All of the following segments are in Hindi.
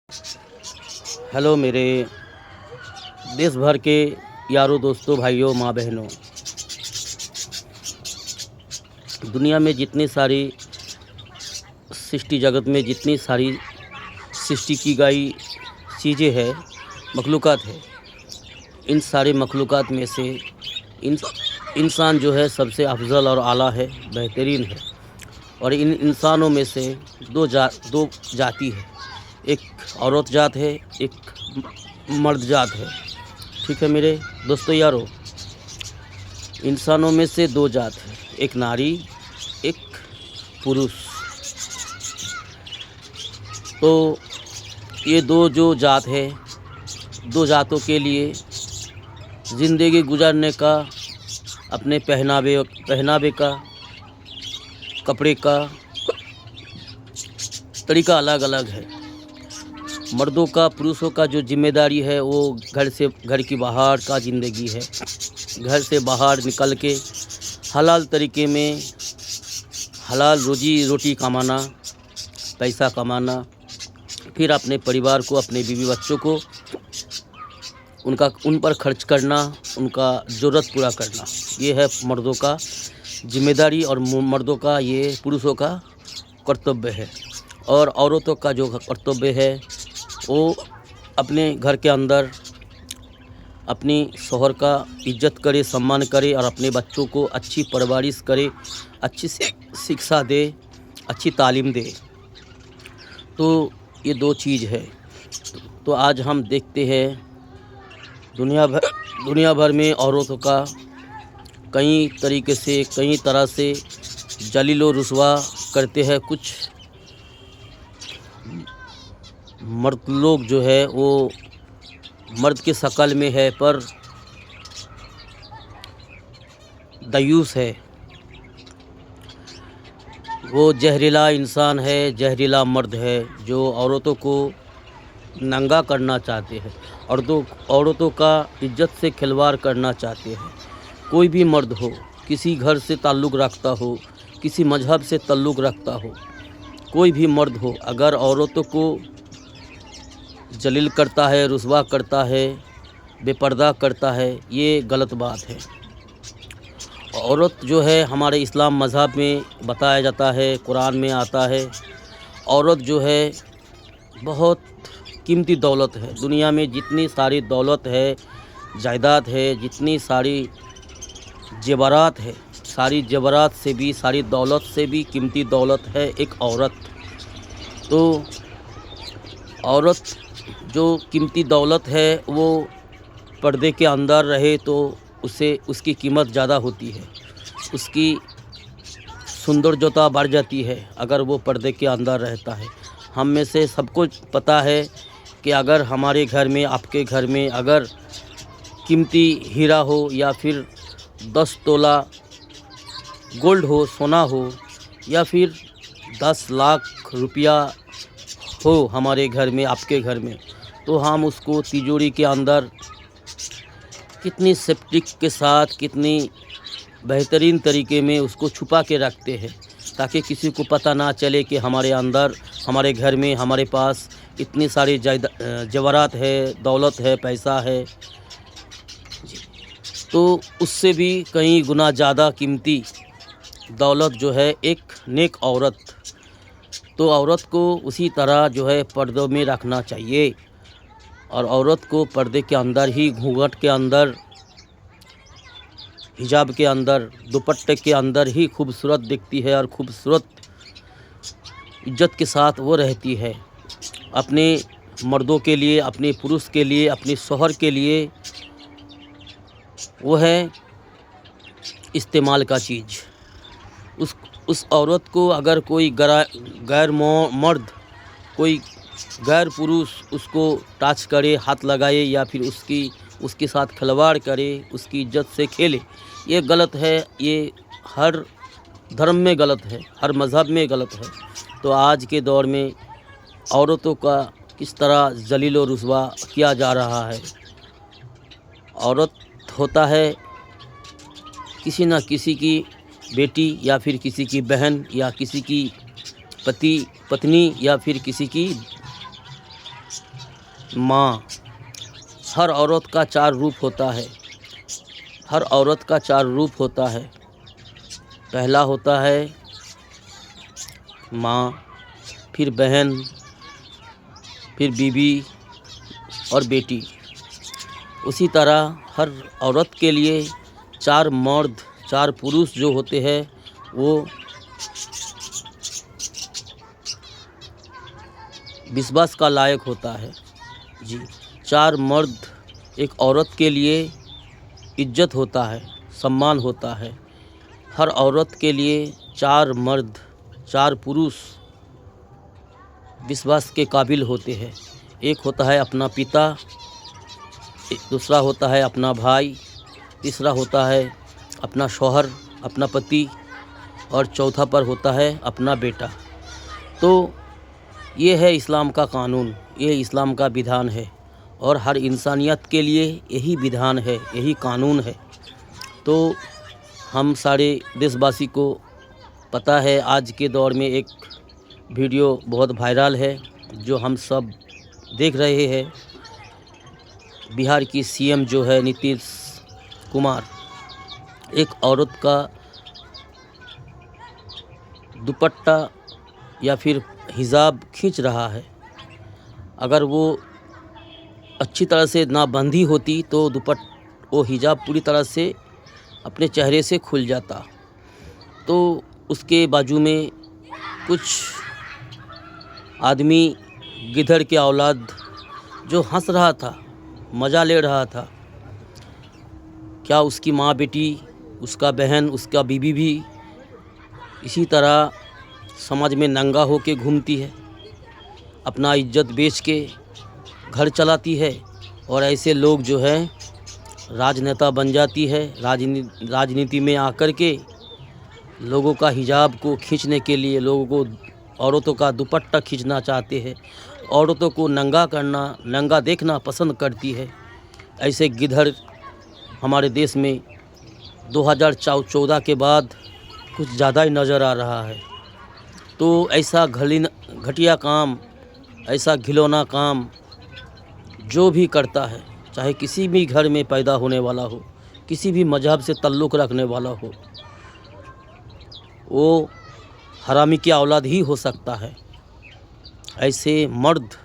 हेलो मेरे देश भर के यारों दोस्तों भाइयों माँ बहनों। दुनिया में जितनी सारी सृष्टि जगत में जितनी सारी सृष्टि की गई चीज़ें हैं, मखलूक़ात है, इन सारे मखलूक़ात में से इंसान जो है सबसे अफ़ज़ल और आला है, बेहतरीन है। और इन इंसानों में से दो जाति है, एक औरत जात है, एक मर्द जात है। ठीक है मेरे दोस्तों यारों, इंसानों में से दो जात है, एक नारी एक पुरुष। तो ये दो जो जात है, दो जातों के लिए ज़िंदगी गुजारने का, अपने पहनावे का, कपड़े का तरीका अलग अलग है। मर्दों का, पुरुषों का जो जिम्मेदारी है वो घर की बाहर का ज़िंदगी है। घर से बाहर निकल के हलाल तरीके में हलाल रोजी रोटी कमाना, पैसा कमाना, फिर अपने परिवार को, अपने बीवी बच्चों को उन पर खर्च करना, उनका ज़रूरत पूरा करना, ये है मर्दों का जिम्मेदारी। और मर्दों का, ये पुरुषों का कर्तव्य है। और औरतों का जो कर्तव्य है वो अपने घर के अंदर अपनी शौहर का इज्जत करे, सम्मान करे और अपने बच्चों को अच्छी परवरिश करे, अच्छी शिक्षा दे, अच्छी तालीम दे। तो ये दो चीज़ है। तो आज हम देखते हैं दुनिया भर में औरतों का कई तरीके से, कई तरह से जलील व रुसवा करते हैं। कुछ मर्द लोग जो है वो मर्द के शक्ल में है पर दयूस है, वो जहरीला इंसान है, जहरीला मर्द है जो औरतों को नंगा करना चाहते हैं और औरतों का इज्जत से खिलवाड़ करना चाहते हैं। कोई भी मर्द हो, किसी घर से ताल्लुक़ रखता हो, किसी मजहब से ताल्लुक़ रखता हो, कोई भी मर्द हो, अगर औरतों को जलील करता है, रुसवा करता है, बेपर्दा करता है, ये गलत बात है। औरत जो है हमारे इस्लाम मज़हब में बताया जाता है, कुरान में आता है, औरत जो है बहुत कीमती दौलत है। दुनिया में जितनी सारी दौलत है, जायदाद है, जितनी सारी जेवरात है, सारी जेवरात से भी, सारी दौलत से भी कीमती दौलत है एक औरत। तो औरत जो कीमती दौलत है वो पर्दे के अंदर रहे तो उसकी कीमत ज़्यादा होती है, उसकी सुंदरता बढ़ जाती है अगर वो पर्दे के अंदर रहता है। हम में से सबको पता है कि अगर हमारे घर में, आपके घर में अगर कीमती हीरा हो या फिर 10 तोला गोल्ड हो, सोना हो, या फिर 10 लाख रुपया हो हमारे घर में, आपके घर में, तो हम उसको तिजोरी के अंदर कितनी सेफ्टी के साथ, कितनी बेहतरीन तरीके में उसको छुपा के रखते हैं ताकि किसी को पता ना चले कि हमारे अंदर, हमारे घर में, हमारे पास इतनी सारी जेवरात है, दौलत है, पैसा है। तो उससे भी कई गुना ज़्यादा कीमती दौलत जो है एक नेक औरत। तो औरत को उसी तरह जो है पर्दों में रखना चाहिए और औरत को पर्दे के अंदर ही, घूंघट के अंदर, हिजाब के अंदर, दुपट्टे के अंदर ही खूबसूरत दिखती है और खूबसूरत इज्जत के साथ वो रहती है। अपने मर्दों के लिए, अपने पुरुष के लिए, अपने शौहर के लिए वो है इस्तेमाल का चीज़। उस औरत को अगर कोई गैर मर्द, कोई गैर पुरुष उसको टच करे, हाथ लगाए या फिर उसके साथ खिलवाड़ करे, उसकी इज्जत से खेले, ये गलत है। ये हर धर्म में गलत है, हर मज़हब में गलत है। तो आज के दौर में औरतों का किस तरह जलील और रुसवा किया जा रहा है। औरत होता है किसी न किसी की बेटी या फिर किसी की बहन या किसी की पत्नी या फिर किसी की माँ। हर औरत का 4 रूप होता है। हर औरत का 4 रूप होता है। पहला होता है माँ, फिर बहन, फिर बीवी और बेटी। उसी तरह हर औरत के लिए 4 मर्द, 4 पुरुष जो होते हैं वो विश्वास का लायक होता है। जी, 4 मर्द एक औरत के लिए इज्जत होता है, सम्मान होता है। हर औरत के लिए 4 मर्द, 4 पुरुष विश्वास के काबिल होते हैं। एक होता है अपना पिता, दूसरा होता है अपना भाई, तीसरा होता है अपना शौहर, अपना पति, और चौथा पर होता है अपना बेटा। तो ये है इस्लाम का कानून, ये इस्लाम का विधान है और हर इंसानियत के लिए यही विधान है, यही कानून है। तो हम सारे देशवासी को पता है, आज के दौर में एक वीडियो बहुत वायरल है जो हम सब देख रहे हैं। बिहार की सीएम जो है नीतीश कुमार, एक औरत का दुपट्टा या फिर हिजाब खींच रहा है। अगर वो अच्छी तरह से ना बंधी होती तो वो हिजाब पूरी तरह से अपने चेहरे से खुल जाता। तो उसके बाजू में कुछ आदमी गिद्धड़ के औलाद जो हंस रहा था, मज़ा ले रहा था। क्या उसकी माँ बेटी, उसका बहन, उसका बीवी भी इसी तरह समाज में नंगा होके घूमती है, अपना इज्जत बेच के घर चलाती है? और ऐसे लोग जो है राजनेता बन जाती है, राजनीति में आकर के लोगों का हिजाब को खींचने के लिए, लोगों को औरतों का दुपट्टा खींचना चाहते हैं, औरतों को नंगा करना, नंगा देखना पसंद करती है। ऐसे गिद्धड़ हमारे देश में 2014 के बाद कुछ ज़्यादा ही नज़र आ रहा है। तो ऐसा घटिया काम, ऐसा घिनौना काम जो भी करता है, चाहे किसी भी घर में पैदा होने वाला हो, किसी भी मजहब से ताल्लुक़ रखने वाला हो, वो हरामी की औलाद ही हो सकता है। ऐसे मर्द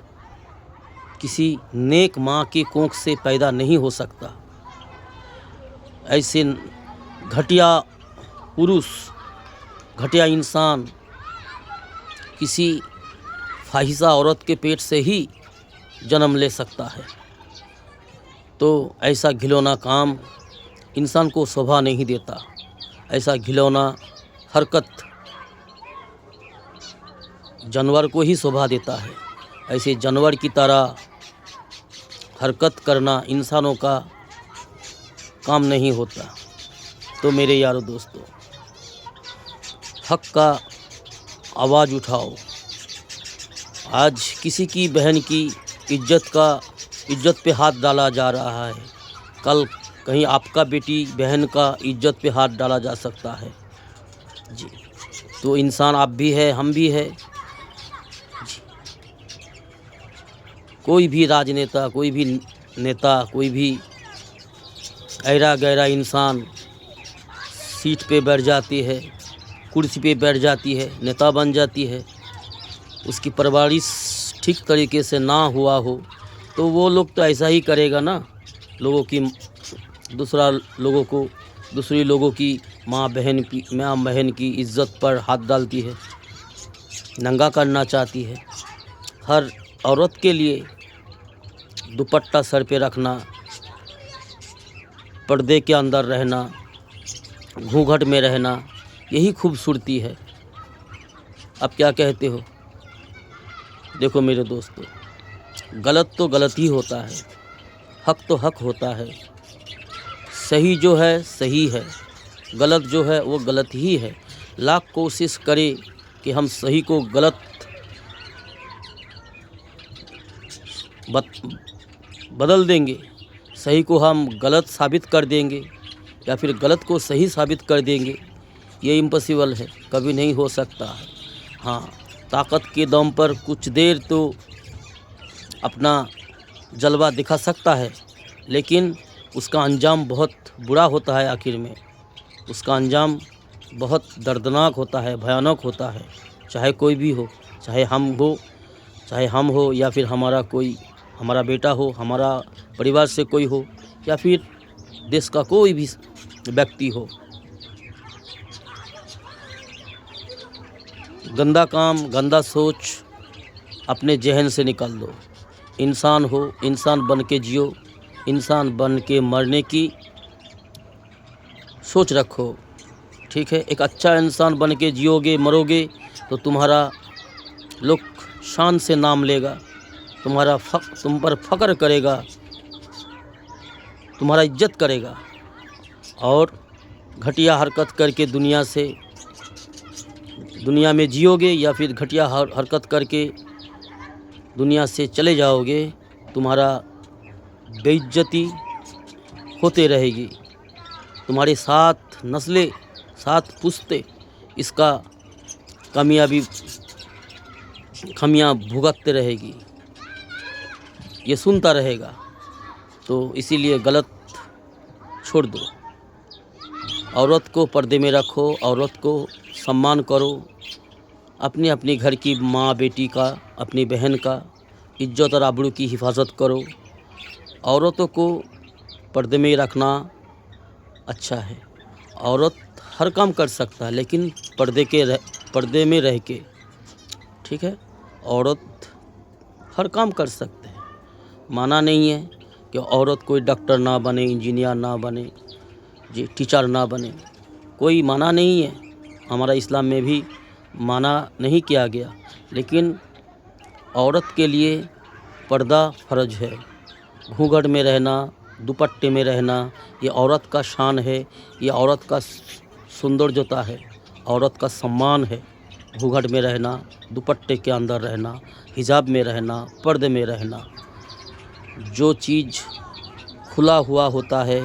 किसी नेक माँ की कोख से पैदा नहीं हो सकता। ऐसे घटिया पुरुष, घटिया इंसान किसी फाहिशा औरत के पेट से ही जन्म ले सकता है। तो ऐसा घिनौना काम इंसान को शोभा नहीं देता। ऐसा घिनौना हरकत जानवर को ही शोभा देता है। ऐसे जानवर की तरह हरकत करना इंसानों का काम नहीं होता। तो मेरे यारों दोस्तों, हक का आवाज़ उठाओ। आज किसी की बहन की इज्जत पे हाथ डाला जा रहा है, कल कहीं आपका बेटी बहन का इज्जत पे हाथ डाला जा सकता है। जी, तो इंसान आप भी है, हम भी है। जी, कोई भी राजनेता, कोई भी नेता, कोई भी ऐरा गैरा इंसान सीट पे बैठ जाती है, कुर्सी पे बैठ जाती है, नेता बन जाती है, उसकी परवरिश ठीक तरीके से ना हुआ हो तो वो लोग तो ऐसा ही करेगा ना। दूसरी लोगों की माँ बहन की इज्जत पर हाथ डालती है, नंगा करना चाहती है। हर औरत के लिए दुपट्टा सर पे रखना, पर्दे के अंदर रहना, घूंघट में रहना, यही खूबसूरती है। अब क्या कहते हो? देखो मेरे दोस्तों, गलत तो गलत ही होता है, हक तो हक होता है। सही जो है सही है, गलत जो है वो गलत ही है। लाख कोशिश करे कि हम सही को गलत बदल देंगे, सही को हम गलत साबित कर देंगे या फिर गलत को सही साबित कर देंगे, ये इम्पॉसिबल है, कभी नहीं हो सकता है। हाँ, ताकत के दम पर कुछ देर तो अपना जलवा दिखा सकता है, लेकिन उसका अंजाम बहुत बुरा होता है। आखिर में उसका अंजाम बहुत दर्दनाक होता है, भयानक होता है। चाहे कोई भी हो, चाहे हम हो या फिर हमारा बेटा हो, हमारा परिवार से कोई हो, या फिर देश का कोई भी व्यक्ति हो। गंदा काम, गंदा सोच अपने जहन से निकाल दो। इंसान हो, इंसान बन के जियो, इंसान बन के मरने की सोच रखो। ठीक है, एक अच्छा इंसान बन के जियोगे, मरोगे तो तुम्हारा लोग शान से नाम लेगा, तुम पर फ़ख्र करेगा, तुम्हारा इज्जत करेगा। और घटिया हरकत करके दुनिया में जियोगे या फिर घटिया हरकत करके दुनिया से चले जाओगे, तुम्हारा बेइज्जती होते रहेगी। तुम्हारे 7 नस्लें, 7 पुश्ते इसका खामियां भुगतते रहेगी, ये सुनता रहेगा। तो इसीलिए गलत छोड़ दो। औरत को पर्दे में रखो, औरत को सम्मान करो। अपने घर की माँ बेटी का, अपनी बहन का इज्जत और आबरू की हिफाजत करो। औरतों को पर्दे में रखना अच्छा है। औरत हर काम कर सकता है, लेकिन पर्दे में रह के। ठीक है, औरत हर काम कर सकते हैं। माना नहीं है कि औरत कोई डॉक्टर ना बने, इंजीनियर ना बने, जी टीचर ना बने, कोई माना नहीं है। हमारा इस्लाम में भी माना नहीं किया गया, लेकिन औरत के लिए पर्दा फ़र्ज है। घूंघट में रहना, दुपट्टे में रहना, ये औरत का शान है, ये औरत का सौंदर्यता है, औरत का सम्मान है। घूंघट में रहना, दुपट्टे के अंदर रहना, हिजाब में रहना, पर्दे में रहना। जो चीज़ खुला हुआ होता है,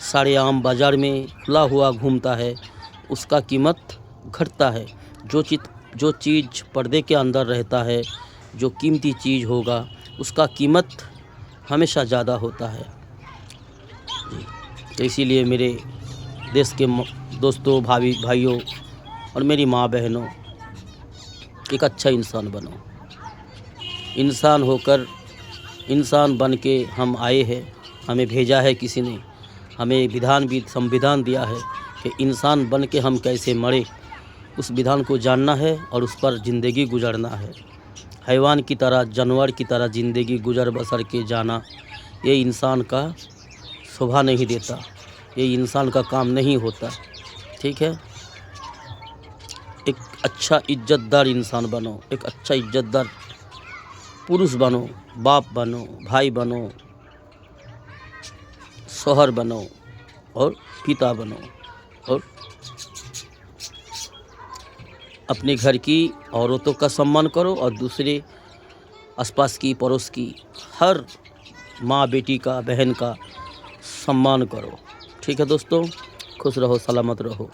सरेआम बाज़ार में खुला हुआ घूमता है, उसका कीमत घटता है। जो चीज़ पर्दे के अंदर रहता है, जो कीमती चीज़ होगा, उसका कीमत हमेशा ज़्यादा होता है। तो इसीलिए मेरे देश के दोस्तों, भाइयों और मेरी माँ बहनों, एक अच्छा इंसान बनो। इंसान होकर, इंसान बन के हम आए हैं, हमें भेजा है किसी ने, हमें संविधान दिया है कि इंसान बन के हम कैसे मरे, उस विधान को जानना है और उस पर ज़िंदगी गुजारना है। हैवान की तरह, जानवर की तरह ज़िंदगी गुजर बसर के जाना, ये इंसान का शोभा नहीं देता, ये इंसान का काम नहीं होता। ठीक है, एक अच्छा इज्जतदार इंसान बनो, एक अच्छा इज्जतदार पुरुष बनो, बाप बनो, भाई बनो, शौहर बनो और पिता बनो। और अपने घर की औरतों का सम्मान करो और दूसरे आसपास की, पड़ोस की हर माँ बेटी का, बहन का सम्मान करो। ठीक है दोस्तों, खुश रहो, सलामत रहो।